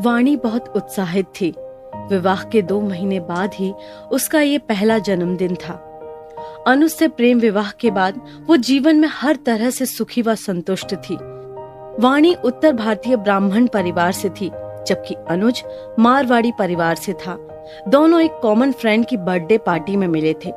वाणी बहुत उत्साहित थी। विवाह के 2 महीने बाद ही उसका ये पहला जन्मदिन था। अनुज से प्रेम विवाह के बाद वो जीवन में हर तरह से सुखी व संतुष्ट थी। वाणी उत्तर भारतीय ब्राह्मण परिवार से थी, जबकि अनुज मारवाड़ी परिवार से था। दोनों एक कॉमन फ्रेंड की बर्थडे पार्टी में मिले थे।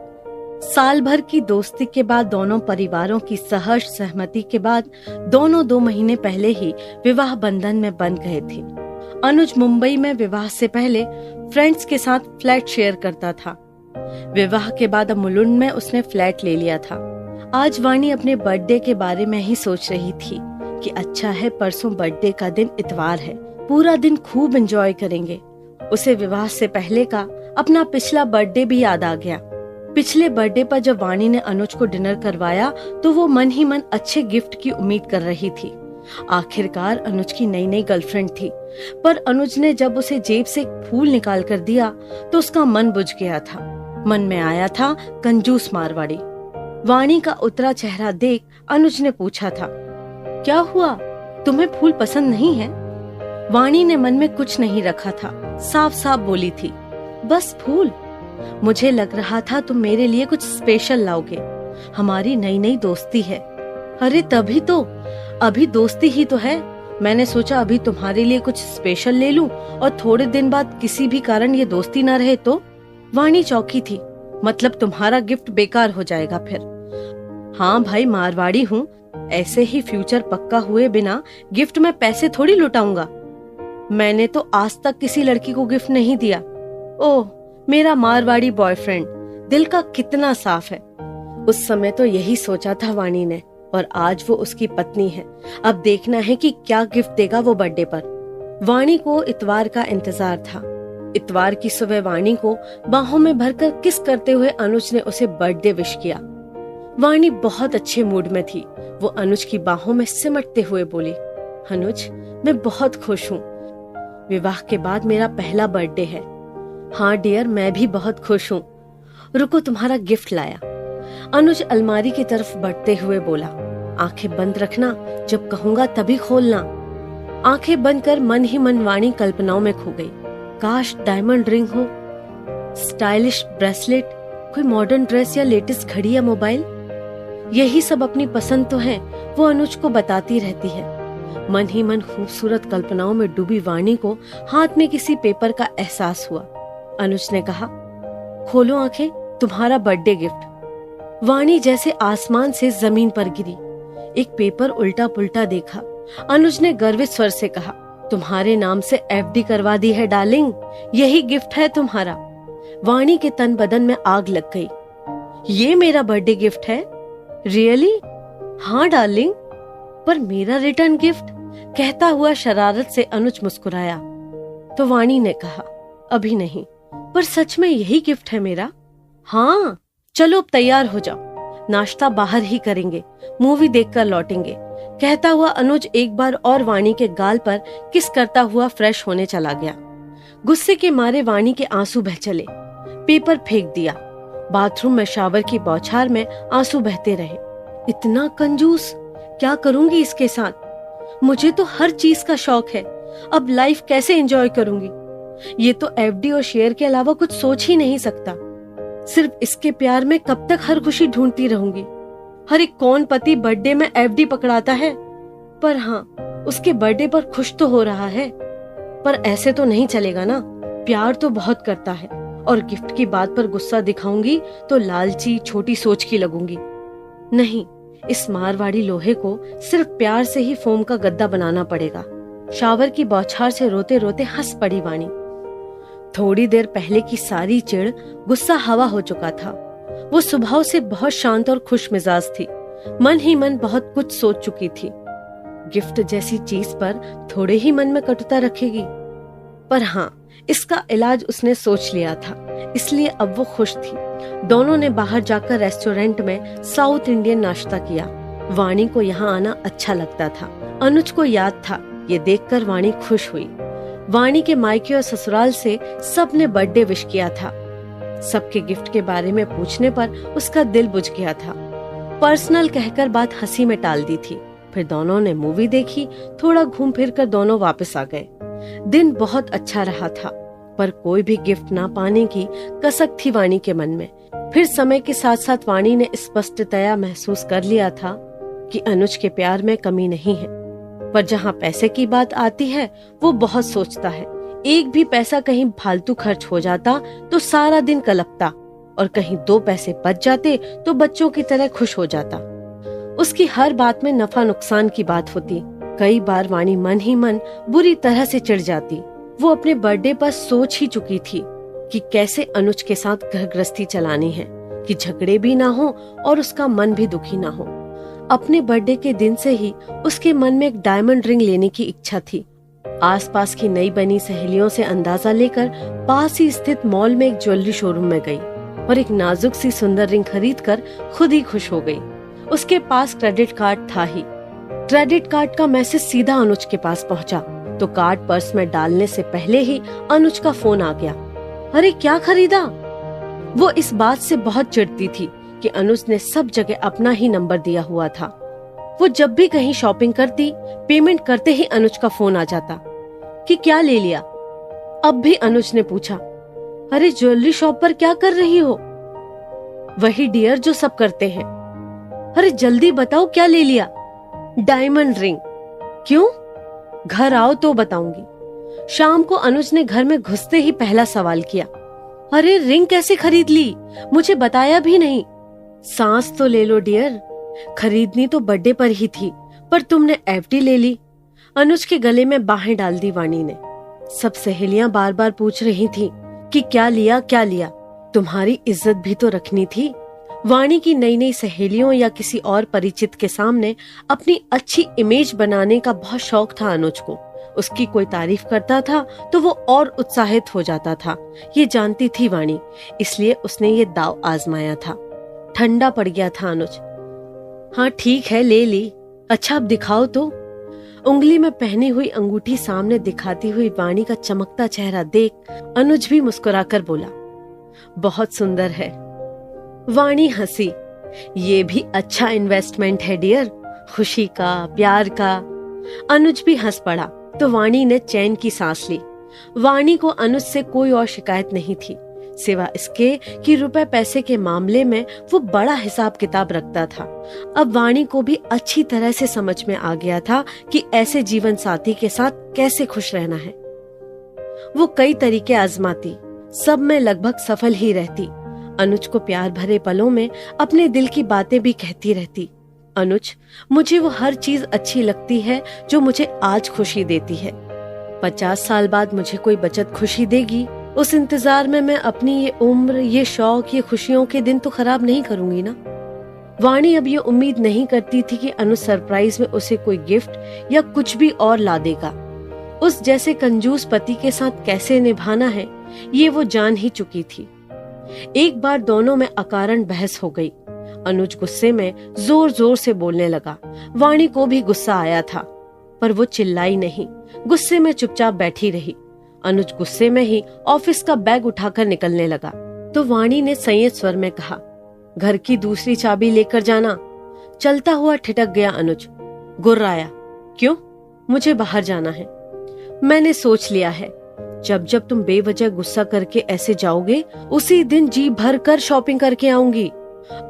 साल भर की दोस्ती के बाद दोनों परिवारों की सहर्ष सहमति के बाद दोनों 2 महीने पहले ही विवाह बंधन में बंध गए थे। अनुज मुंबई में विवाह से पहले फ्रेंड्स के साथ फ्लैट शेयर करता था। विवाह के बाद अब मुलुंड में उसने फ्लैट ले लिया था। आज वाणी अपने बर्थडे के बारे में ही सोच रही थी कि अच्छा है, परसों बर्थडे का दिन इतवार है, पूरा दिन खूब एंजॉय करेंगे। उसे विवाह से पहले का अपना पिछला बर्थडे भी याद आ गया। पिछले बर्थडे पर जब वाणी ने अनुज को डिनर करवाया तो वो मन ही मन अच्छे गिफ्ट की उम्मीद कर रही थी। आखिरकार अनुज की नई नई गर्लफ्रेंड थी, पर अनुज ने जब उसे जेब से फूल निकाल कर दिया तो उसका मन बुझ गया था। मन में आया था कंजूस मारवाड़ी। वाणी का उतरा चेहरा देख अनुज ने पूछा था, क्या हुआ, तुम्हें फूल पसंद नहीं है? वाणी ने मन में कुछ नहीं रखा था, साफ साफ बोली थी, बस फूल। मुझे लग रहा था तुम मेरे लिए कुछ स्पेशल लाओगे, हमारी नई नई दोस्ती है। अरे तभी तो, अभी दोस्ती ही तो है। मैंने सोचा अभी तुम्हारे लिए कुछ स्पेशल ले लूं और थोड़े दिन बाद किसी भी कारण ये दोस्ती ना रहे तो। वाणी चौंकी थी, मतलब तुम्हारा गिफ्ट बेकार हो जाएगा फिर? हाँ भाई, मारवाड़ी हूँ, ऐसे ही फ्यूचर पक्का हुए बिना गिफ्ट में पैसे थोड़ी लुटाऊंगा। मैंने तो आज तक किसी लड़की को गिफ्ट नहीं दिया। ओह, मेरा मारवाड़ी बॉयफ्रेंड, दिल का कितना साफ है। उस समय तो यही सोचा था वाणी ने, और आज वो उसकी पत्नी है। अब देखना है कि क्या गिफ्ट देगा वो बर्थडे पर। वाणी को इतवार का इंतजार था। इतवार की सुबह वाणी को बाहों में भरकर किस करते हुए अनुज ने उसे बर्थडे विश किया। वाणी बहुत अच्छे मूड में थी। वो अनुज की बाहों में सिमटते हुए बोली, अनुज, मैं बहुत खुश हूँ। विवाह के बाद मेरा पहला बर्थडे है। हाँ डियर, मैं भी बहुत खुश हूँ। रुको, तुम्हारा गिफ्ट लाया। अनुज अलमारी की तरफ बढ़ते हुए बोला, आंखें बंद रखना, जब कहूंगा तभी खोलना। आंखें बंद कर मन ही मन वाणी कल्पनाओं में खो गई। काश डायमंड रिंग हो, स्टाइलिश ब्रेसलेट, कोई मॉडर्न ड्रेस या लेटेस्ट घड़ी या मोबाइल। यही सब अपनी पसंद तो है, वो अनुज को बताती रहती है। मन ही मन खूबसूरत कल्पनाओं में डूबी वाणी को हाथ में किसी पेपर का एहसास हुआ। अनुज ने कहा, खोलो आंखें, तुम्हारा बर्थडे गिफ्ट। वाणी जैसे आसमान से जमीन पर गिरी। एक पेपर उल्टा पुल्टा देखा। अनुज ने गर्वित स्वर से कहा, तुम्हारे नाम से एफडी करवा दी है डार्लिंग, यही गिफ्ट है तुम्हारा। वाणी के तन बदन में आग लग गई। ये मेरा बर्थडे गिफ्ट है? रियली? हाँ डार्लिंग, पर मेरा रिटर्न गिफ्ट? कहता हुआ शरारत से अनुज मुस्कुराया। तो वाणी ने कहा, अभी नहीं, पर सच में यही गिफ्ट है मेरा। हाँ चलो अब तैयार हो जाओ, नाश्ता बाहर ही करेंगे, मूवी देखकर लौटेंगे। कहता हुआ अनुज एक बार और वाणी के गाल पर किस करता हुआ फ्रेश होने चला गया। गुस्से के मारे वाणी के आंसू बह चले। पेपर फेंक दिया। बाथरूम में शावर की बौछार में आंसू बहते रहे। इतना कंजूस, क्या करूंगी इसके साथ? मुझे तो हर चीज का शौक है, अब लाइफ कैसे एंजॉय करूंगी? ये तो एफडी और शेयर के अलावा कुछ सोच ही नहीं सकता। सिर्फ इसके प्यार में कब तक हर खुशी ढूंढती रहूंगी? हर एक कौन पति बर्थडे में एफडी पकड़ाता है? पर हाँ, उसके बर्थडे पर खुश तो हो रहा है। पर ऐसे तो नहीं चलेगा ना, प्यार तो बहुत करता है, और गिफ्ट की बात पर गुस्सा दिखाऊंगी तो लालची छोटी सोच की लगूंगी। नहीं, इस मारवाड़ी लोहे को सिर्फ प्यार से ही फोम का गद्दा बनाना पड़ेगा। शावर की बौछार से रोते रोते हंस पड़ी वाणी। थोड़ी देर पहले की सारी चिढ़, गुस्सा हवा हो चुका था। वो स्वभाव से बहुत शांत और खुश मिजाज थी। मन ही मन बहुत कुछ सोच चुकी थी। गिफ्ट जैसी चीज पर थोड़े ही मन में कटुता रखेगी। पर हाँ, इसका इलाज उसने सोच लिया था, इसलिए अब वो खुश थी। दोनों ने बाहर जाकर रेस्टोरेंट में साउथ इंडियन नाश्ता किया। वाणी को यहाँ आना अच्छा लगता था। अनुज को याद था, ये देखकर वाणी खुश हुई। वाणी के मायके और ससुराल से सब ने बर्थडे विश किया था। सबके गिफ्ट के बारे में पूछने पर उसका दिल बुझ गया था। पर्सनल कहकर बात हंसी में टाल दी थी। फिर दोनों ने मूवी देखी। थोड़ा घूम फिर कर दोनों वापस आ गए। दिन बहुत अच्छा रहा था, पर कोई भी गिफ्ट ना पाने की कसक थी वाणी के मन में। फिर समय के साथ साथ वाणी ने स्पष्टतया महसूस कर लिया था कि अनुज के प्यार में कमी नहीं है, पर जहाँ पैसे की बात आती है वो बहुत सोचता है। एक भी पैसा कहीं फालतू खर्च हो जाता तो सारा दिन कलपता, और कहीं 2 पैसे बच जाते तो बच्चों की तरह खुश हो जाता। उसकी हर बात में नफा नुकसान की बात होती। कई बार वाणी मन ही मन बुरी तरह से चिढ़ जाती। वो अपने बर्थडे पर सोच ही चुकी थी कि कैसे अनुज के साथ घर गृहस्थी चलानी है, कि झगड़े भी ना हो और उसका मन भी दुखी ना हो। अपने बर्थडे के दिन से ही उसके मन में एक डायमंड रिंग लेने की इच्छा थी। आसपास की नई बनी सहेलियों से अंदाजा लेकर पास ही स्थित मॉल में एक ज्वेलरी शोरूम में गई और एक नाजुक सी सुंदर रिंग खरीदकर खुद ही खुश हो गई। उसके पास क्रेडिट कार्ड था ही। क्रेडिट कार्ड का मैसेज सीधा अनुज के पास पहुंचा तो कार्ड पर्स में डालने से पहले ही अनुज का फोन आ गया। अरे क्या खरीदा? वो इस बात से बहुत चिढ़ती थी कि अनुज ने सब जगह अपना ही नंबर दिया हुआ था। वो जब भी कहीं शॉपिंग करती, पेमेंट करते ही अनुज का फोन आ जाता कि क्या ले लिया। अब भी अनुज ने पूछा, अरे ज्वेलरी शॉप पर क्या कर रही हो? वही डियर जो सब करते हैं। अरे जल्दी बताओ क्या ले लिया? Diamond ring. क्यों? घर आओ तो बताऊंगी। शाम को अनुज ने घर में घुसते ही पहला सवाल किया, अरे रिंग कैसे खरीद ली? मुझे बताया भी नहीं। सांस तो ले लो डियर, खरीदनी तो बर्थडे पर ही थी, पर तुमने एफडी ले ली। अनुज के गले में बाहें डाल दी वाणी ने। सब सहेलियां बार बार पूछ रही थी कि क्या लिया क्या लिया, तुम्हारी इज्जत भी तो रखनी थी। वाणी की नई नई सहेलियों या किसी और परिचित के सामने अपनी अच्छी इमेज बनाने का बहुत शौक था अनुज को। उसकी कोई तारीफ करता था तो वो और उत्साहित हो जाता था। ये जानती थी वाणी, इसलिए उसने ये दाव आजमाया था। ठंडा पड़ गया था अनुज। हाँ ठीक है, ले ली। अच्छा अब दिखाओ तो। उंगली में पहनी हुई अंगूठी सामने दिखाती हुई वाणी का चमकता चेहरा देख अनुज भी मुस्कुराकर बोला, बहुत सुंदर है। वाणी हंसी, ये भी अच्छा इन्वेस्टमेंट है डियर, खुशी का, प्यार का। अनुज भी हंस पड़ा तो वाणी ने चैन की सांस ली। वाणी को अनुज से कोई और शिकायत नहीं थी, सिवा इसके कि रुपए पैसे के मामले में वो बड़ा हिसाब किताब रखता था। अब वाणी को भी अच्छी तरह से समझ में आ गया था कि ऐसे जीवन साथी के साथ कैसे खुश रहना है। वो कई तरीके आजमाती, सब में लगभग सफल ही रहती। अनुज को प्यार भरे पलों में अपने दिल की बातें भी कहती रहती। अनुज, मुझे वो हर चीज अच्छी लगती है जो मुझे आज खुशी देती है। 50 साल बाद मुझे कोई बचत खुशी देगी, उस इंतजार में मैं अपनी ये उम्र, ये शौक, ये खुशियों के दिन तो खराब नहीं करूंगी ना। वाणी अब ये उम्मीद नहीं करती थी कि अनुज सरप्राइज में उसे कोई गिफ्ट या कुछ भी और ला देगा। उस जैसे कंजूस पति के साथ कैसे निभाना है ये वो जान ही चुकी थी। एक बार दोनों में अकारण बहस हो गई। अनुज गुस्से में जोर जोर से बोलने लगा। वाणी को भी गुस्सा आया था, पर वो चिल्लाई नहीं, गुस्से में चुपचाप बैठी रही। अनुज गुस्से में ही ऑफिस का बैग उठाकर निकलने लगा तो वाणी ने संयत स्वर में कहा, घर की दूसरी चाबी लेकर जाना। चलता हुआ ठिठक गया अनुज, गुर्राया, क्यों? मुझे बाहर जाना है। मैंने सोच लिया है, जब जब तुम बेवजह गुस्सा करके ऐसे जाओगे उसी दिन जी भर कर शॉपिंग करके आऊंगी।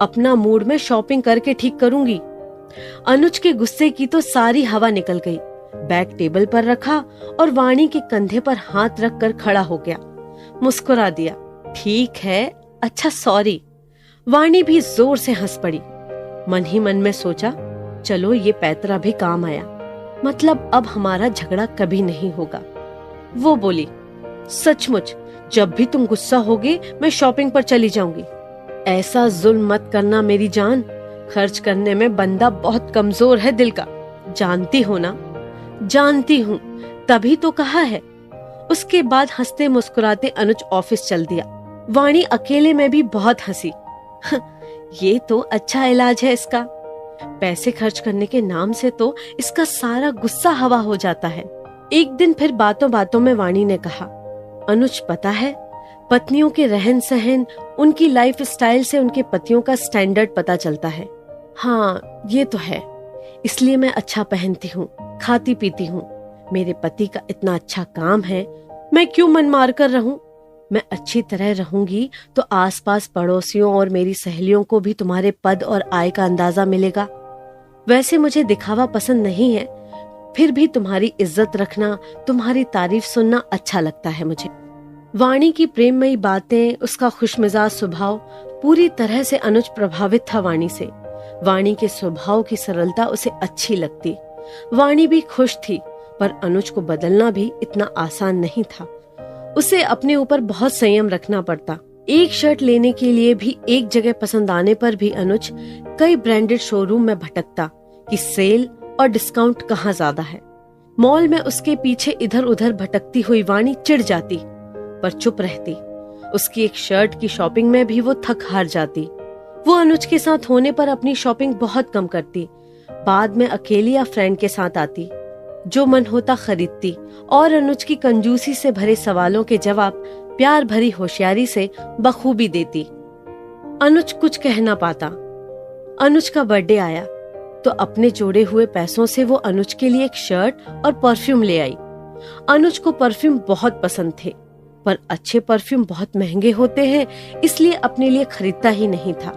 अपना मूड में शॉपिंग करके ठीक करूंगी। अनुज के गुस्से की तो सारी हवा निकल गई। बैग टेबल पर रखा और वाणी के कंधे पर हाथ रखकर खड़ा हो गया। मुस्कुरा दिया, ठीक है, अच्छा सॉरी। वाणी भी जोर से हंस पड़ी। मन ही मन में सोचा, चलो ये पैतरा भी काम आया, मतलब अब हमारा झगड़ा कभी नहीं होगा। वो बोली, सचमुच जब भी तुम गुस्सा होगे मैं शॉपिंग पर चली जाऊंगी। ऐसा जुल्म मत करना मेरी जान, खर्च करने में बंदा बहुत कमजोर है दिल का, जानती हो ना? जानती हूँ, तभी तो कहा है। उसके बाद हंसते मुस्कुराते अनुज ऑफिस चल दिया। वाणी अकेले में भी बहुत हंसी। ये तो अच्छा इलाज है इसका, पैसे खर्च करने के नाम से तो इसका सारा गुस्सा हवा हो जाता है। एक दिन फिर बातों बातों में वाणी ने कहा, अनुज पता है, पत्नियों के रहन सहन, उनकी लाइफ स्टाइल से उनके पतियों का स्टैंडर्ड पता चलता है। हाँ ये तो है, इसलिए मैं अच्छा पहनती हूँ, खाती पीती हूँ, मेरे पति का इतना अच्छा काम है, मैं क्यों मन मार कर रहूं? मैं अच्छी तरह रहूंगी तो आसपास पड़ोसियों और मेरी सहेलियों को भी तुम्हारे पद और आय का अंदाजा मिलेगा। वैसे मुझे दिखावा पसंद नहीं है, फिर भी तुम्हारी इज्जत रखना, तुम्हारी तारीफ सुनना अच्छा लगता है मुझे। वाणी की प्रेममयी बातें, उसका खुशमिजाज स्वभाव, पूरी तरह से अनुज प्रभावित था वाणी से। वाणी के स्वभाव की सरलता उसे अच्छी लगती। वाणी भी खुश थी, पर अनुज को बदलना भी इतना आसान नहीं था। उसे अपने ऊपर बहुत संयम रखना पड़ता। एक शर्ट लेने के लिए भी एक जगह पसंद आने पर भी अनुज कई ब्रांडेड शोरूम में भटकता कि सेल और डिस्काउंट कहाँ ज्यादा है। मॉल में उसके पीछे इधर उधर भटकती हुई वाणी चिढ़ जाती, पर चुप रहती। उसकी एक शर्ट की शॉपिंग में भी वो थक हार जाती। वो अनुज के साथ होने पर अपनी शॉपिंग बहुत कम करती। बाद में अकेली या फ्रेंड के साथ आती, जो मन होता खरीदती और अनुज की कंजूसी से भरे सवालों के जवाब प्यार भरी होशियारी से बखूबी देती। अनुज कुछ कह ना पाता। अनुज का बर्थडे आया तो अपने जोड़े हुए पैसों से वो अनुज के लिए एक शर्ट और परफ्यूम ले आई। अनुज को परफ्यूम बहुत पसंद थे, पर अच्छे परफ्यूम बहुत महंगे होते हैं, इसलिए अपने लिए खरीदता ही नहीं था।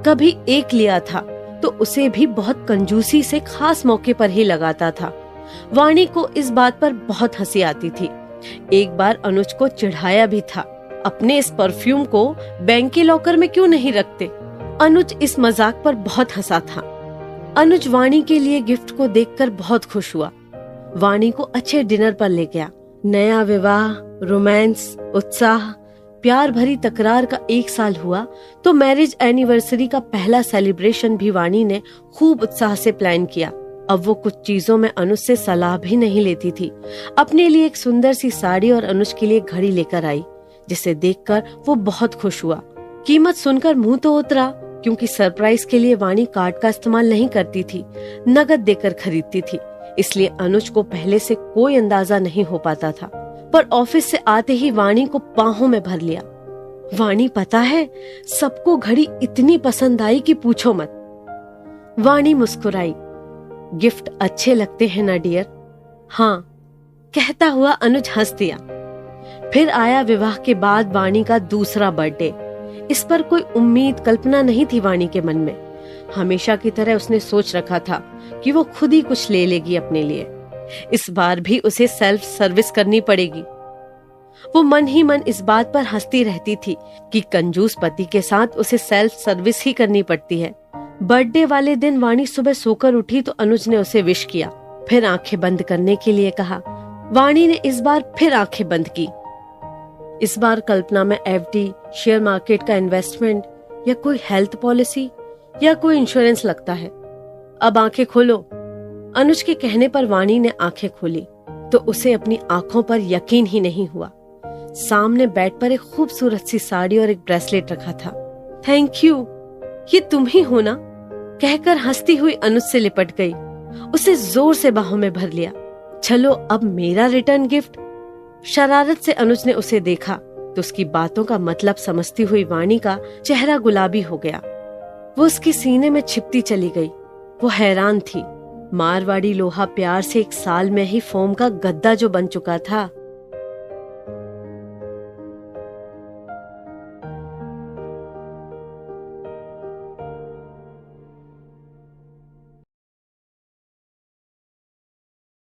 कभी एक लिया था तो उसे भी बहुत कंजूसी से खास मौके पर ही लगाता था। वाणी को इस बात पर बहुत हंसी आती थी। एक बार अनुज को चिढ़ाया भी था, अपने इस परफ्यूम को बैंक के लॉकर में क्यों नहीं रखते। अनुज इस मजाक पर बहुत हंसा था। अनुज वाणी के लिए गिफ्ट को देखकर बहुत खुश हुआ। वाणी को अच्छे डिनर पर ले गया। नया विवाह, रोमांस, उत्साह, प्यार भरी तकरार का 1 साल हुआ तो मैरिज एनिवर्सरी का पहला सेलिब्रेशन भी वाणी ने खूब उत्साह से प्लान किया। अब वो कुछ चीजों में अनुज से सलाह भी नहीं लेती थी। अपने लिए एक सुंदर सी साड़ी और अनुज के लिए घड़ी लेकर आई, जिसे देखकर वो बहुत खुश हुआ। कीमत सुनकर मुंह तो उतरा, क्योंकि सरप्राइज के लिए वाणी कार्ड का इस्तेमाल नहीं करती थी, नगद देकर खरीदती थी। इसलिए अनुज को पहले से कोई अंदाजा नहीं हो पाता था, पर ऑफिस से आते ही वाणी को बाहों में भर लिया। वाणी, पता है सबको घड़ी इतनी पसंद आई कि पूछो मत। वाणी मुस्कुराई। गिफ्ट अच्छे लगते हैं ना डियर? हाँ, कहता हुआ अनुज हंस दिया। फिर आया विवाह के बाद वाणी का दूसरा बर्थडे। इस पर कोई उम्मीद कल्पना नहीं थी वाणी के मन में। हमेशा की तरह उसने सोच रखा था कि वो खुद ही कुछ ले लेगी अपने लिए। इस बार भी उसे सेल्फ सर्विस करनी पड़ेगी। वो मन ही मन इस बात पर हंसती रहती थी कि कंजूस पति के साथ उसे सेल्फ सर्विस ही करनी पड़ती है। बर्थडे वाले दिन वाणी सुबह सोकर उठी तो अनुज ने उसे विश किया, फिर आंखें बंद करने के लिए कहा। वाणी ने इस बार फिर आंखें बंद की। इस बार कल्पना में एफडी, शेयर मार्केट का इन्वेस्टमेंट या कोई हेल्थ पॉलिसी या कोई इंश्योरेंस लगता है। अब आंखें खोलो। अनुज के कहने पर वाणी ने आंखें खोली तो उसे अपनी आंखों पर यकीन ही नहीं हुआ। सामने बेड पर एक खूबसूरत सी साड़ी और एक ब्रेसलेट रखा था। थैंक यू, ये तुम ही हो ना? कहकर हंसती हुई अनुज से लिपट गई, उसे जोर से बाहों में भर लिया। चलो अब मेरा रिटर्न गिफ्ट। शरारत से अनुज ने उसे देखा तो उसकी बातों का मतलब समझती हुई वाणी का चेहरा गुलाबी हो गया। वो उसके सीने में छिपती चली गई। वो हैरान थी। मारवाड़ी लोहा प्यार से 1 साल में ही फोम का गद्दा जो बन चुका था,